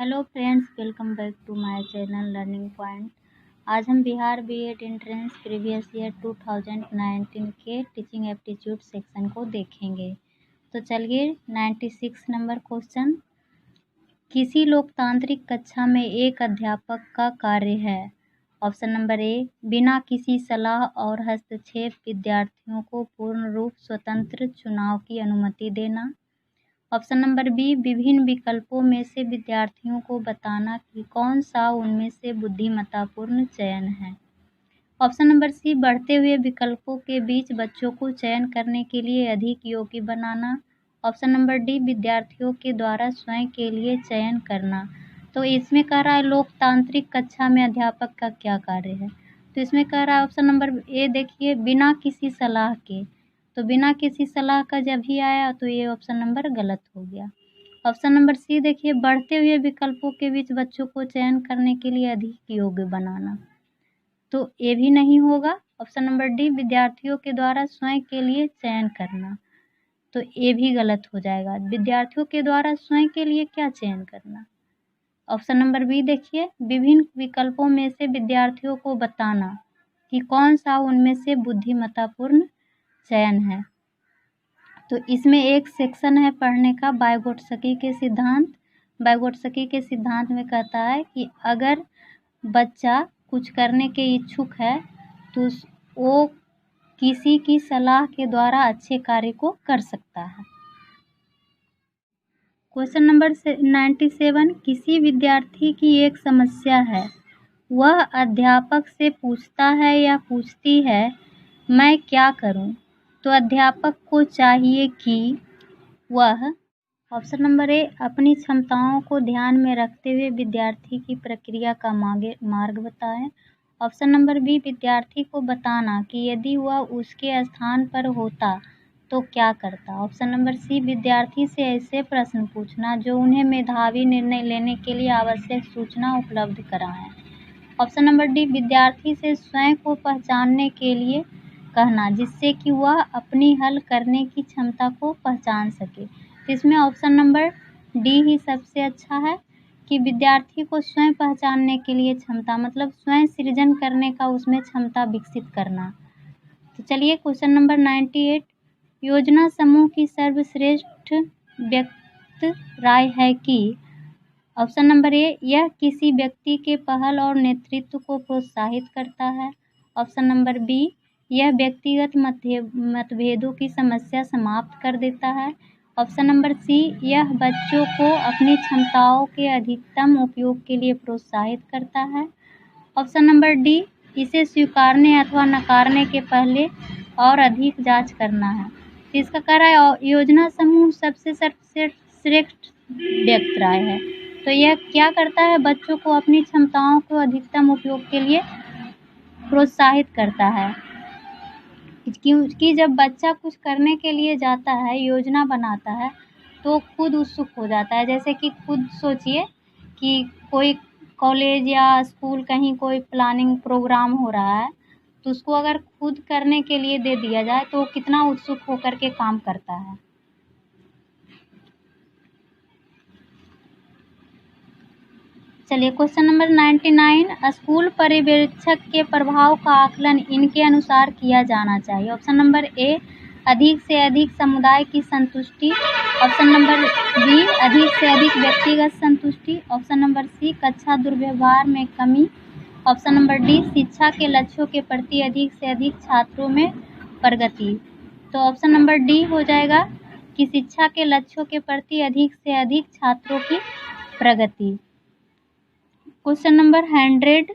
Hello friends, welcome back to my channel learning point. आज हम Bihar BEd entrance previous year 2019 के teaching aptitude section को देखेंगे। तो चलिए 96 नंबर क्वेश्चन। किसी लोकतांत्रिक कक्षा में एक अध्यापक का कार्य है। ऑप्शन नंबर ए, बिना किसी सलाह और हस्तक्षेप विद्यार्थियों को पूर्ण रूप स्वतंत्र चुनाव की अनुमति देना। ऑप्शन नंबर बी, विभिन्न विकल्पों में से विद्यार्थियों को बताना कि कौन सा उनमें से बुद्धिमत्तापूर्ण चयन है। ऑप्शन नंबर सी, बढ़ते हुए विकल्पों के बीच बच्चों को चयन करने के लिए अधिक योग्य बनाना। ऑप्शन नंबर डी, विद्यार्थियों के द्वारा स्वयं के लिए चयन करना। तो इसमें कह रहा है लोकतांत्रिक कक्षा में अध्यापक का क्या कार्य है। तो इसमें कह रहा है ऑप्शन नंबर ए, देखिए बिना किसी सलाह के। तो बिना किसी सलाह का जब ही आया तो ये ऑप्शन नंबर गलत हो गया। ऑप्शन नंबर सी देखिए, बढ़ते हुए विकल्पों के बीच बच्चों को चयन करने के लिए अधिक योग्य बनाना। तो ये भी नहीं होगा। ऑप्शन नंबर डी, विद्यार्थियों के द्वारा स्वयं के लिए चयन करना। तो ये भी गलत हो जाएगा। विद्यार्थियों के द्वारा स्वयं के लिए क्या चयन करना। ऑप्शन नंबर बी देखिए, विभिन्न विकल्पों में से विद्यार्थियों को बताना कि कौन सा उनमें से बुद्धिमत्तापूर्ण चयन है। तो इसमें एक सेक्शन है पढ़ने का वाइगोत्स्की के सिद्धांत। वाइगोत्स्की के सिद्धांत में कहता है कि अगर बच्चा कुछ करने के इच्छुक है तो वो किसी की सलाह के द्वारा अच्छे कार्य को कर सकता है। क्वेश्चन नंबर 97, किसी विद्यार्थी की एक समस्या है। वह अध्यापक से पूछता है या पूछती है, मैं क्या करूं? तो अध्यापक को चाहिए कि वह ऑप्शन नंबर ए, अपनी क्षमताओं को ध्यान में रखते हुए विद्यार्थी की प्रक्रिया का मार्ग बताए। ऑप्शन नंबर बी, विद्यार्थी को बताना कि यदि वह उसके स्थान पर होता तो क्या करता। ऑप्शन नंबर सी, विद्यार्थी से ऐसे प्रश्न पूछना जो उन्हें मेधावी निर्णय लेने के लिए आवश्यक सूचना उपलब्ध कराएं। ऑप्शन नंबर डी, विद्यार्थी से स्वयं को पहचानने के लिए कहना जिससे कि वह अपनी हल करने की क्षमता को पहचान सके। तो इसमें ऑप्शन नंबर डी ही सबसे अच्छा है कि विद्यार्थी को स्वयं पहचानने के लिए क्षमता, मतलब स्वयं सृजन करने का उसमें क्षमता विकसित करना। तो चलिए क्वेश्चन नंबर 98, योजना समूह की सर्वश्रेष्ठ व्यक्त राय है कि ऑप्शन नंबर ए, यह किसी व्यक्ति के पहल और नेतृत्व को प्रोत्साहित करता है। ऑप्शन नंबर बी, यह व्यक्तिगत मतभेदों की समस्या समाप्त कर देता है। ऑप्शन नंबर सी, यह बच्चों को अपनी क्षमताओं के अधिकतम उपयोग के लिए प्रोत्साहित करता है। ऑप्शन नंबर डी, इसे स्वीकारने अथवा नकारने के पहले और अधिक जांच करना है। तो इसका कह रहा है योजना समूह सबसे सर्वश्रेष्ठ व्यक्त राय है। तो यह क्या करता है, बच्चों को अपनी क्षमताओं को अधिकतम उपयोग के लिए प्रोत्साहित करता है। क्योंकि जब बच्चा कुछ करने के लिए जाता है, योजना बनाता है, तो खुद उत्सुक हो जाता है। जैसे कि खुद सोचिए कि कोई कॉलेज या स्कूल कहीं कोई प्लानिंग प्रोग्राम हो रहा है, तो उसको अगर खुद करने के लिए दे दिया जाए तो कितना उत्सुक होकर के काम करता है। चलिए क्वेश्चन नंबर 99, स्कूल पर्यवेक्षक के प्रभाव का आकलन इनके अनुसार किया जाना चाहिए। ऑप्शन नंबर ए, अधिक से अधिक समुदाय की संतुष्टि। ऑप्शन नंबर बी, अधिक से अधिक व्यक्तिगत संतुष्टि। ऑप्शन नंबर सी, कक्षा दुर्व्यवहार में कमी। ऑप्शन नंबर डी, शिक्षा के लक्ष्यों के प्रति अधिक से अधिक छात्रों में प्रगति। तो ऑप्शन नंबर डी हो जाएगा कि शिक्षा के लक्ष्यों के प्रति अधिक से अधिक छात्रों की प्रगति। क्वेश्चन नंबर 100,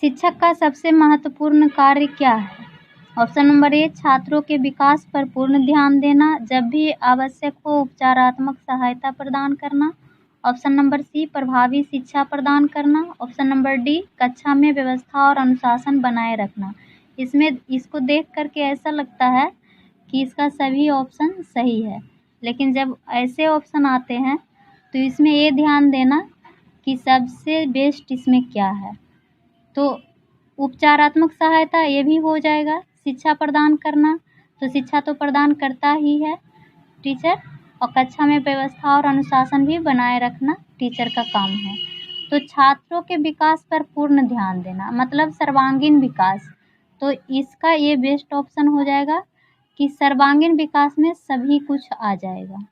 शिक्षक का सबसे महत्वपूर्ण कार्य क्या है। ऑप्शन नंबर ए, छात्रों के विकास पर पूर्ण ध्यान देना, जब भी आवश्यक हो उपचारात्मक सहायता प्रदान करना। ऑप्शन नंबर सी, प्रभावी शिक्षा प्रदान करना। ऑप्शन नंबर डी, कक्षा में व्यवस्था और अनुशासन बनाए रखना। इसमें इसको देख करके ऐसा लगता है कि इसका सभी ऑप्शन सही है, लेकिन जब ऐसे ऑप्शन आते हैं तो इसमें ये ध्यान देना कि सबसे बेस्ट इसमें क्या है। तो उपचारात्मक सहायता ये भी हो जाएगा। शिक्षा प्रदान करना, तो शिक्षा तो प्रदान करता ही है टीचर। और कक्षा में व्यवस्था और अनुशासन भी बनाए रखना टीचर का काम है। तो छात्रों के विकास पर पूर्ण ध्यान देना मतलब सर्वांगीण विकास। तो इसका ये बेस्ट ऑप्शन हो जाएगा कि सर्वांगीण विकास में सभी कुछ आ जाएगा।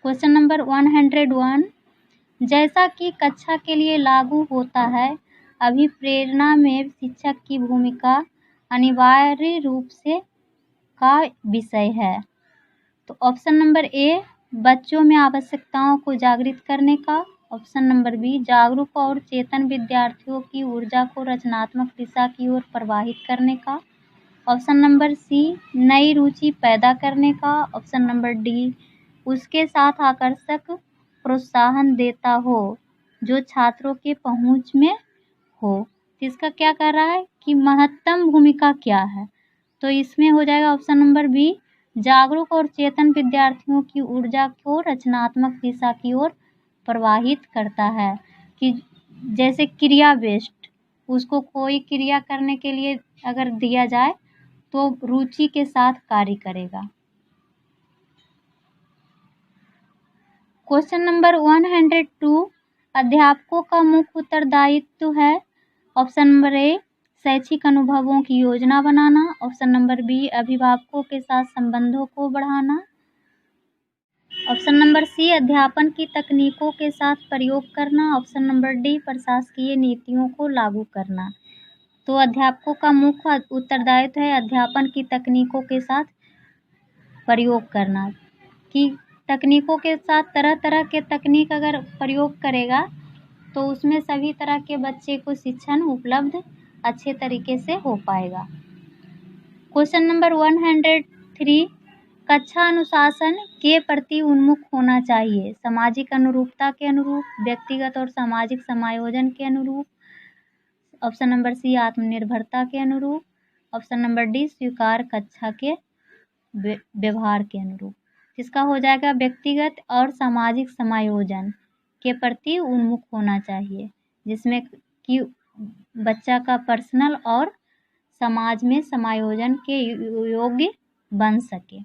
क्वेश्चन नंबर 101, जैसा कि कक्षा के लिए लागू होता है, अभिप्रेरणा में शिक्षक की भूमिका अनिवार्य रूप से का विषय है। तो ऑप्शन नंबर ए, बच्चों में आवश्यकताओं को जागृत करने का। ऑप्शन नंबर बी, जागरूक और चेतन विद्यार्थियों की ऊर्जा को रचनात्मक दिशा की ओर प्रवाहित करने का। ऑप्शन नंबर सी, नई रुचि पैदा करने का। ऑप्शन नंबर डी, उसके साथ आकर्षक प्रोत्साहन देता हो जो छात्रों के पहुंच में हो। इसका क्या कर रहा है कि महत्तम भूमिका क्या है, तो इसमें हो जाएगा ऑप्शन नंबर बी, जागरूक और चेतन विद्यार्थियों की ऊर्जा को रचनात्मक दिशा की ओर प्रवाहित करता है। कि जैसे क्रिया बेस्ड, उसको कोई क्रिया करने के लिए अगर दिया जाए तो रुचि के साथ कार्य करेगा। क्वेश्चन नंबर 102, अध्यापकों का मुख्य उत्तरदायित्व है। ऑप्शन नंबर ए, शैक्षिक अनुभवों की योजना बनाना। ऑप्शन नंबर बी, अभिभावकों के साथ संबंधों को बढ़ाना। ऑप्शन नंबर सी, अध्यापन की तकनीकों के साथ प्रयोग करना। ऑप्शन नंबर डी, प्रशासकीय नीतियों को लागू करना। तो अध्यापकों का मुख्य उत्तरदायित्व है अध्यापन की तकनीकों के साथ प्रयोग करना। कि तकनीकों के साथ तरह तरह के तकनीक अगर प्रयोग करेगा तो उसमें सभी तरह के बच्चे को शिक्षण उपलब्ध अच्छे तरीके से हो पाएगा। क्वेश्चन नंबर 103, कक्षा अनुशासन के प्रति उन्मुख होना चाहिए। सामाजिक अनुरूपता के अनुरूप, व्यक्तिगत और सामाजिक समायोजन के अनुरूप। ऑप्शन नंबर सी, आत्मनिर्भरता के अनुरूप। ऑप्शन नंबर डी, स्वीकार कक्षा के व्यवहार के अनुरूप। इसका हो जाएगा व्यक्तिगत और सामाजिक समायोजन के प्रति उन्मुख होना चाहिए, जिसमें कि बच्चा का पर्सनल और समाज में समायोजन के योग्य बन सके।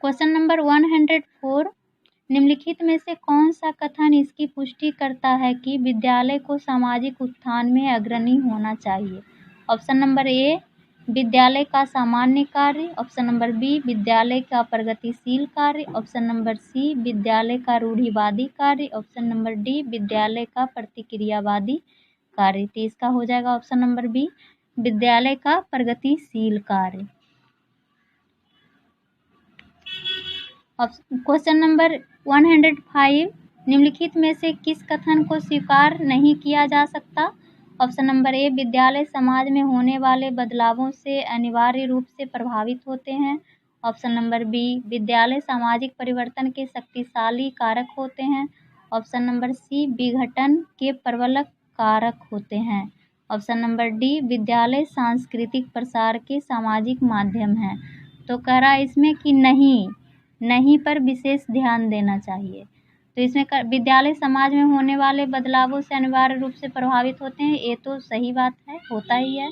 क्वेश्चन नंबर 104, निम्नलिखित में से कौन सा कथन इसकी पुष्टि करता है कि विद्यालय को सामाजिक उत्थान में अग्रणी होना चाहिए। ऑप्शन नंबर ए, विद्यालय का सामान्य कार्य। ऑप्शन नंबर बी, विद्यालय का प्रगतिशील कार्य। ऑप्शन नंबर सी, विद्यालय का रूढ़िवादी कार्य। ऑप्शन नंबर डी, विद्यालय का प्रतिक्रियावादी कार्य। तो इसका हो जाएगा ऑप्शन नंबर बी, विद्यालय का प्रगतिशील कार्य। क्वेश्चन नंबर 105, निम्नलिखित में से किस कथन को स्वीकार नहीं किया जा सकता। ऑप्शन नंबर ए, विद्यालय समाज में होने वाले बदलावों से अनिवार्य रूप से प्रभावित होते हैं। ऑप्शन नंबर बी, विद्यालय सामाजिक परिवर्तन के शक्तिशाली कारक होते हैं। ऑप्शन नंबर सी, विघटन के प्रबल कारक होते हैं। ऑप्शन नंबर डी, विद्यालय सांस्कृतिक प्रसार के सामाजिक माध्यम है। तो कह रहा है इसमें कि नहीं पर विशेष ध्यान देना चाहिए। तो इसमें विद्यालय समाज में होने वाले बदलावों से अनिवार्य रूप से प्रभावित होते हैं, ये तो सही बात है, होता ही है।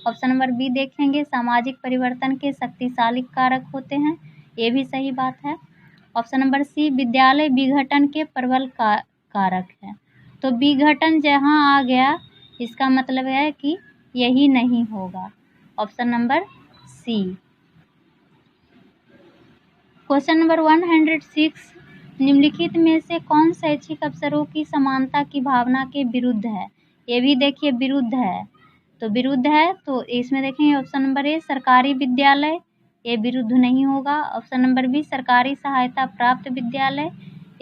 ऑप्शन नंबर बी देखेंगे, सामाजिक परिवर्तन के शक्तिशाली कारक होते हैं, ये भी सही बात है। ऑप्शन नंबर सी, विद्यालय विघटन के प्रबल कारक है। तो विघटन जहाँ आ गया इसका मतलब है कि यही नहीं होगा, option number C. Question number 106, निम्नलिखित में से कौन शैक्षिक अवसरों की समानता की भावना के विरुद्ध है। ये भी देखिए विरुद्ध है, तो विरुद्ध है तो इसमें देखेंगे ऑप्शन नंबर ए, सरकारी विद्यालय, ये विरुद्ध नहीं होगा। ऑप्शन नंबर बी, सरकारी सहायता प्राप्त विद्यालय,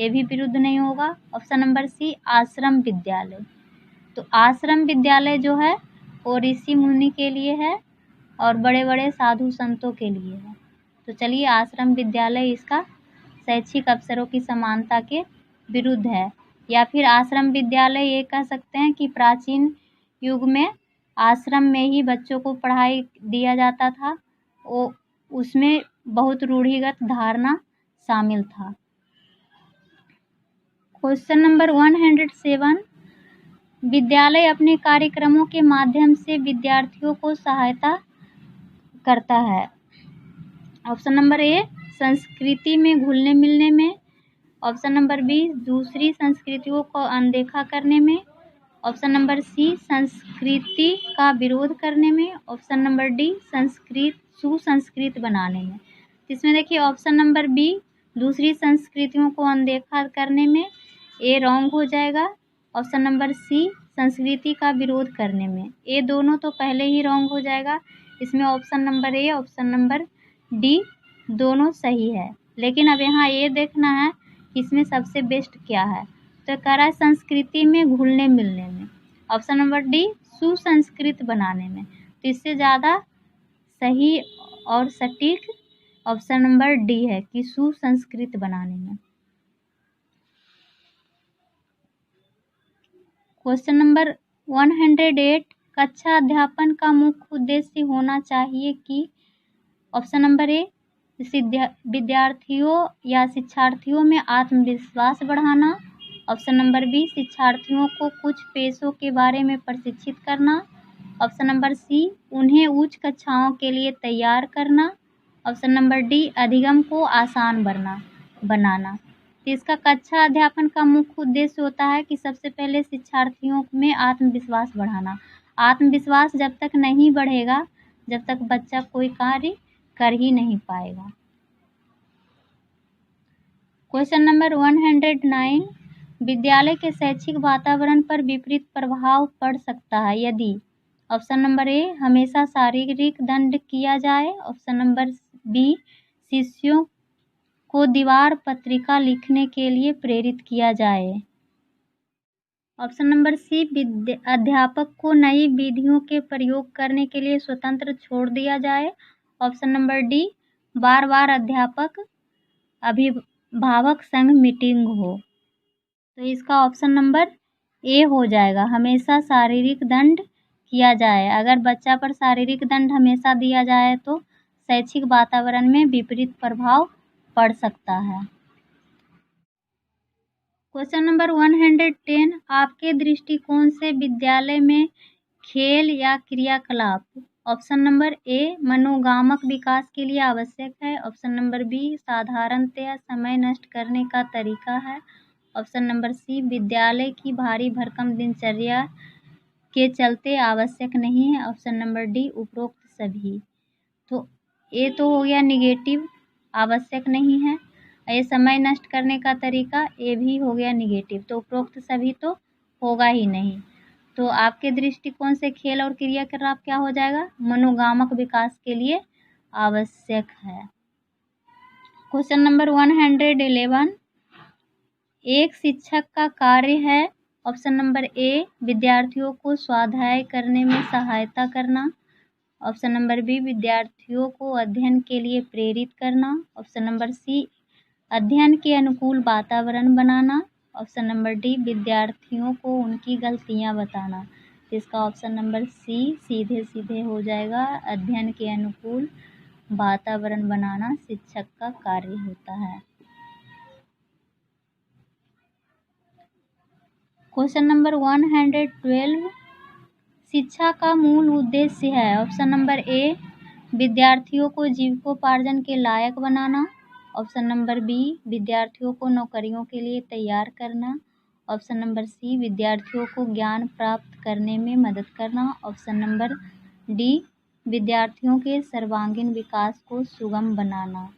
ये भी विरुद्ध नहीं होगा। ऑप्शन नंबर सी, आश्रम विद्यालय। तो आश्रम विद्यालय जो है वो ऋषि मुनि के लिए है और बड़े बड़े साधु संतों के लिए है। तो चलिए, आश्रम विद्यालय इसका शैक्षिक अवसरों की समानता के विरुद्ध है। या फिर आश्रम विद्यालय ये कह सकते हैं कि प्राचीन युग में आश्रम में ही बच्चों को पढ़ाई दिया जाता था, वो उसमें बहुत रूढ़िगत धारणा शामिल था। क्वेश्चन नंबर 107, विद्यालय अपने कार्यक्रमों के माध्यम से विद्यार्थियों को सहायता करता है। ऑप्शन नंबर ए संस्कृति में घुलने मिलने में। ऑप्शन नंबर बी दूसरी संस्कृतियों को अनदेखा करने में। ऑप्शन नंबर सी संस्कृति का विरोध करने में। ऑप्शन नंबर डी सुसंस्कृत बनाने में। इसमें देखिए ऑप्शन नंबर बी दूसरी संस्कृतियों को अनदेखा करने में ए रॉन्ग हो जाएगा। ऑप्शन नंबर सी संस्कृति का विरोध करने में, ये दोनों तो पहले ही रॉन्ग हो जाएगा। इसमें option number A option number D दोनों सही है, लेकिन अब यहाँ ये देखना है कि इसमें सबसे बेस्ट क्या है। तो कह रहा है संस्कृति में घुलने मिलने में। ऑप्शन नंबर डी सुसंस्कृत बनाने में, तो इससे ज़्यादा सही और सटीक ऑप्शन नंबर डी है कि सुसंस्कृत बनाने में। क्वेश्चन नंबर 108 कक्षा अध्यापन का मुख्य उद्देश्य होना चाहिए कि ऑप्शन नंबर ए विद्यार्थियों या शिक्षार्थियों में आत्मविश्वास बढ़ाना। ऑप्शन नंबर बी शिक्षार्थियों को कुछ पेशों के बारे में प्रशिक्षित करना। ऑप्शन नंबर सी उन्हें उच्च कक्षाओं के लिए तैयार करना। ऑप्शन नंबर डी अधिगम को आसान बनाना। तो इसका कक्षा अध्यापन का मुख्य उद्देश्य होता है कि सबसे पहले शिक्षार्थियों में आत्मविश्वास बढ़ाना। आत्मविश्वास जब तक नहीं बढ़ेगा जब तक बच्चा कोई कार्य कर ही नहीं पाएगा। क्वेश्चन नंबर 109 विद्यालय के शैक्षिक वातावरण पर विपरीत प्रभाव पड़ सकता है यदि ऑप्शन नंबर ए हमेशा शारीरिक दंड किया जाए। ऑप्शन नंबर बी शिष्यों को दीवार पत्रिका लिखने के लिए प्रेरित किया जाए। ऑप्शन नंबर सी अध्यापक को नई विधियों के प्रयोग करने के लिए स्वतंत्र छोड़ दिया जाए। ऑप्शन नंबर डी बार बार अध्यापक अभिभावक संघ मीटिंग हो। तो इसका ऑप्शन नंबर ए हो जाएगा, हमेशा शारीरिक दंड किया जाए। अगर बच्चा पर शारीरिक दंड हमेशा दिया जाए तो शैक्षिक वातावरण में विपरीत प्रभाव पड़ सकता है। क्वेश्चन नंबर 110 आपके दृष्टिकोण से विद्यालय में खेल या क्रियाकलाप ऑप्शन नंबर ए मनोगामक विकास के लिए आवश्यक है। ऑप्शन नंबर बी साधारणतया समय नष्ट करने का तरीका है। ऑप्शन नंबर सी विद्यालय की भारी भरकम दिनचर्या के चलते आवश्यक नहीं है। ऑप्शन नंबर डी उपरोक्त सभी। तो ए तो हो गया निगेटिव, आवश्यक नहीं है। ये समय नष्ट करने का तरीका ये भी हो गया निगेटिव, तो उपरोक्त सभी तो होगा ही नहीं। तो आपके दृष्टिकोण से खेल और क्रियाकलाप क्या हो जाएगा, मनोगामक विकास के लिए आवश्यक है। क्वेश्चन नंबर 111 एक शिक्षक का कार्य है। ऑप्शन नंबर ए विद्यार्थियों को स्वाध्याय करने में सहायता करना। ऑप्शन नंबर बी विद्यार्थियों को अध्ययन के लिए प्रेरित करना। ऑप्शन नंबर सी अध्ययन के अनुकूल वातावरण बनाना। ऑप्शन नंबर डी विद्यार्थियों को उनकी गलतियां बताना। तो इसका ऑप्शन नंबर सी सीधे सीधे हो जाएगा, अध्ययन के अनुकूल वातावरण बनाना शिक्षक का कार्य होता है। क्वेश्चन नंबर 112 शिक्षा का मूल उद्देश्य है। ऑप्शन नंबर ए विद्यार्थियों को जीविकोपार्जन के लायक बनाना। ऑप्शन नंबर बी विद्यार्थियों को नौकरियों के लिए तैयार करना। ऑप्शन नंबर सी विद्यार्थियों को ज्ञान प्राप्त करने में मदद करना। ऑप्शन नंबर डी विद्यार्थियों के सर्वांगीण विकास को सुगम बनाना।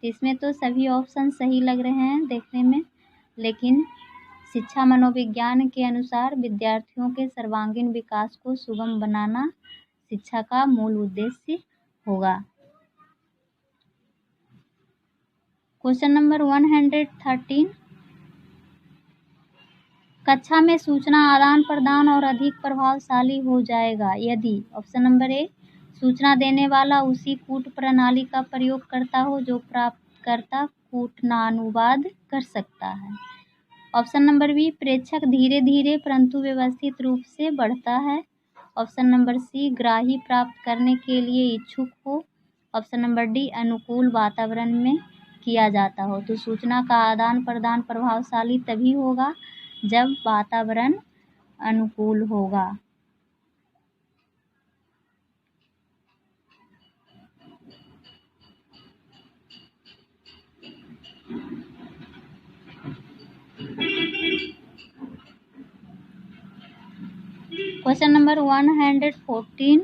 इसमें तो सभी ऑप्शन सही लग रहे हैं देखने में, लेकिन शिक्षा मनोविज्ञान के अनुसार विद्यार्थियों के सर्वांगीण विकास को सुगम बनाना शिक्षा का मूल उद्देश्य होगा। क्वेश्चन नंबर 113 कक्षा में सूचना आदान प्रदान और अधिक प्रभावशाली हो जाएगा यदि ऑप्शन नंबर ए सूचना देने वाला उसी कूट प्रणाली का प्रयोग करता हो जो प्राप्तकर्ता कूटनानुवाद कर सकता है। ऑप्शन नंबर बी प्रेक्षक धीरे धीरे परंतु व्यवस्थित रूप से बढ़ता है। ऑप्शन नंबर सी ग्राही प्राप्त करने के लिए इच्छुक हो। ऑप्शन नंबर डी अनुकूल वातावरण में किया जाता हो। तो सूचना का आदान प्रदान प्रभावशाली तभी होगा जब वातावरण अनुकूल होगा। क्वेश्चन नंबर 114,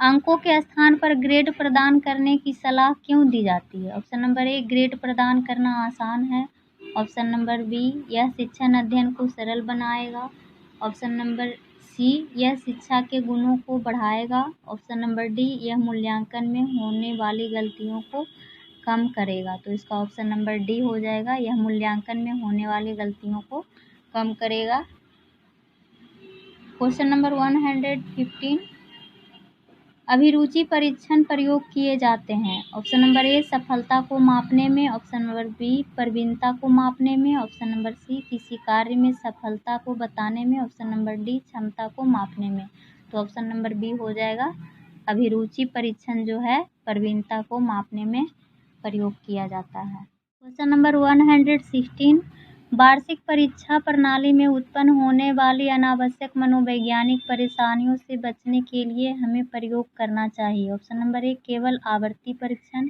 अंकों के स्थान पर ग्रेड प्रदान करने की सलाह क्यों दी जाती है? ऑप्शन नंबर ए, ग्रेड प्रदान करना आसान है। ऑप्शन नंबर बी, यह शिक्षण अध्ययन को सरल बनाएगा। ऑप्शन नंबर सी, यह शिक्षा के गुणों को बढ़ाएगा। ऑप्शन नंबर डी, यह मूल्यांकन में होने वाली गलतियों को कम करेगा। तो इसका ऑप्शन नंबर डी हो जाएगा, यह मूल्यांकन में होने वाली गलतियों को कम करेगा। क्वेश्चन नंबर 115, अभिरुचि परीक्षण प्रयोग किए जाते हैं। ऑप्शन नंबर ए, सफलता को मापने में। ऑप्शन नंबर बी, प्रवीणता को मापने में। ऑप्शन नंबर सी, किसी कार्य में सफलता को बताने में। ऑप्शन नंबर डी, क्षमता को मापने में। तो ऑप्शन नंबर बी हो जाएगा, अभिरुचि परीक्षण जो है प्रवीणता को मापने में प्रयोग किया जाता है। क्वेश्चन नंबर 116, वार्षिक परीक्षा प्रणाली में उत्पन्न होने वाली अनावश्यक मनोवैज्ञानिक परेशानियों से बचने के लिए हमें प्रयोग करना चाहिए। ऑप्शन नंबर ए, केवल आवर्ती परीक्षण।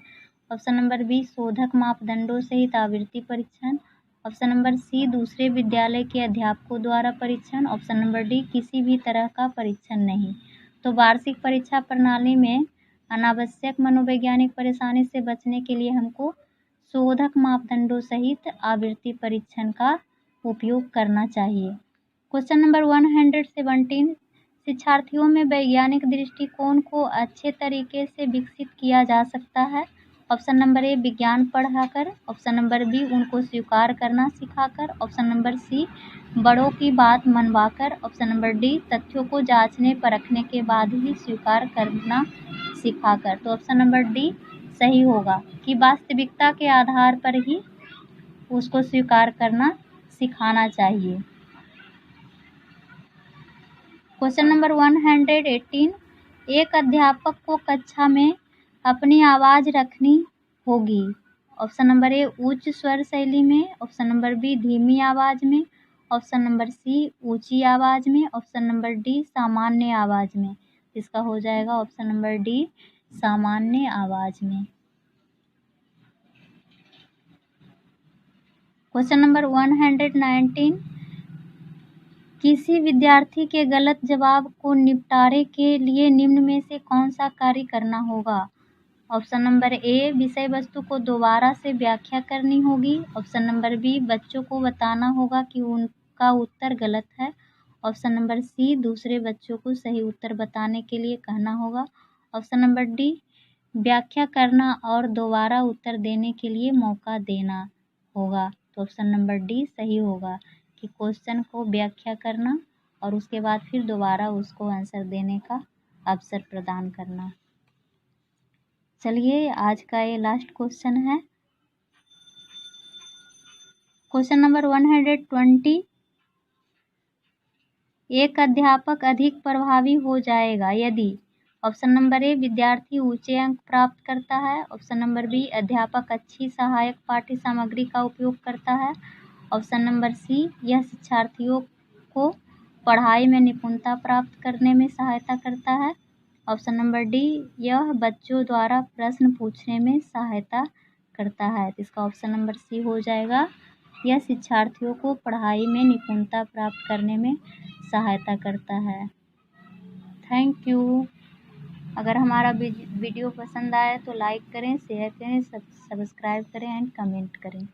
ऑप्शन नंबर बी, शोधक मापदंडों सहित आवृत्ति परीक्षण। ऑप्शन नंबर सी, दूसरे विद्यालय के अध्यापकों द्वारा परीक्षण। ऑप्शन नंबर डी, किसी भी तरह का परीक्षण नहीं। तो वार्षिक परीक्षा प्रणाली में अनावश्यक मनोवैज्ञानिक परेशानी से बचने के लिए हमको शोधक मापदंडों सहित आवृत्ति परीक्षण का उपयोग करना चाहिए। क्वेश्चन नंबर 117, शिक्षार्थियों में वैज्ञानिक दृष्टिकोण को अच्छे तरीके से विकसित किया जा सकता है। ऑप्शन नंबर ए, विज्ञान पढ़ाकर। ऑप्शन नंबर बी, उनको स्वीकार करना सिखाकर। ऑप्शन नंबर सी, बड़ों की बात मनवाकर। ऑप्शन नंबर डी, तथ्यों को जांचने परखने के बाद ही स्वीकार करना सिखाकर। तो ऑप्शन नंबर डी सही होगा कि वास्तविकता के आधार पर ही उसको स्वीकार करना सिखाना चाहिए। क्वेश्चन नंबर 118, एक अध्यापक को कक्षा में अपनी आवाज़ रखनी होगी। ऑप्शन नंबर ए, उच्च स्वर शैली में। ऑप्शन नंबर बी, धीमी आवाज़ में। ऑप्शन नंबर सी, ऊंची आवाज़ में। ऑप्शन नंबर डी, सामान्य आवाज़ में। इसका हो जाएगा ऑप्शन नंबर डी, सामान्य आवाज़ में। क्वेश्चन नंबर 119, किसी विद्यार्थी के गलत जवाब को निपटारे के लिए निम्न में से कौन सा कार्य करना होगा? ऑप्शन नंबर ए, विषय वस्तु को दोबारा से व्याख्या करनी होगी। ऑप्शन नंबर बी, बच्चों को बताना होगा कि उनका उत्तर गलत है। ऑप्शन नंबर सी, दूसरे बच्चों को सही उत्तर बताने के लिए कहना होगा। ऑप्शन नंबर डी, व्याख्या करना और दोबारा उत्तर देने के लिए मौका देना होगा। तो ऑप्शन नंबर डी सही होगा कि क्वेश्चन को व्याख्या करना और उसके बाद फिर दोबारा उसको आंसर देने का अवसर प्रदान करना। चलिए आज का ये लास्ट क्वेश्चन है। क्वेश्चन नंबर 120, एक अध्यापक अधिक प्रभावी हो जाएगा यदि। ऑप्शन नंबर ए, विद्यार्थी ऊंचे अंक प्राप्त करता है। ऑप्शन नंबर बी, अध्यापक अच्छी सहायक पाठ्य सामग्री का उपयोग करता है। ऑप्शन नंबर सी, यह शिक्षार्थियों को पढ़ाई में निपुणता प्राप्त करने में सहायता करता है। ऑप्शन नंबर डी, यह बच्चों द्वारा प्रश्न पूछने में सहायता करता है। इसका ऑप्शन नंबर सी हो जाएगा, यह शिक्षार्थियों को पढ़ाई में निपुणता प्राप्त करने में सहायता करता है। Thank you. अगर हमारा वीडियो पसंद आए तो लाइक करें, शेयर करें, सब्सक्राइब करें एंड कमेंट करें।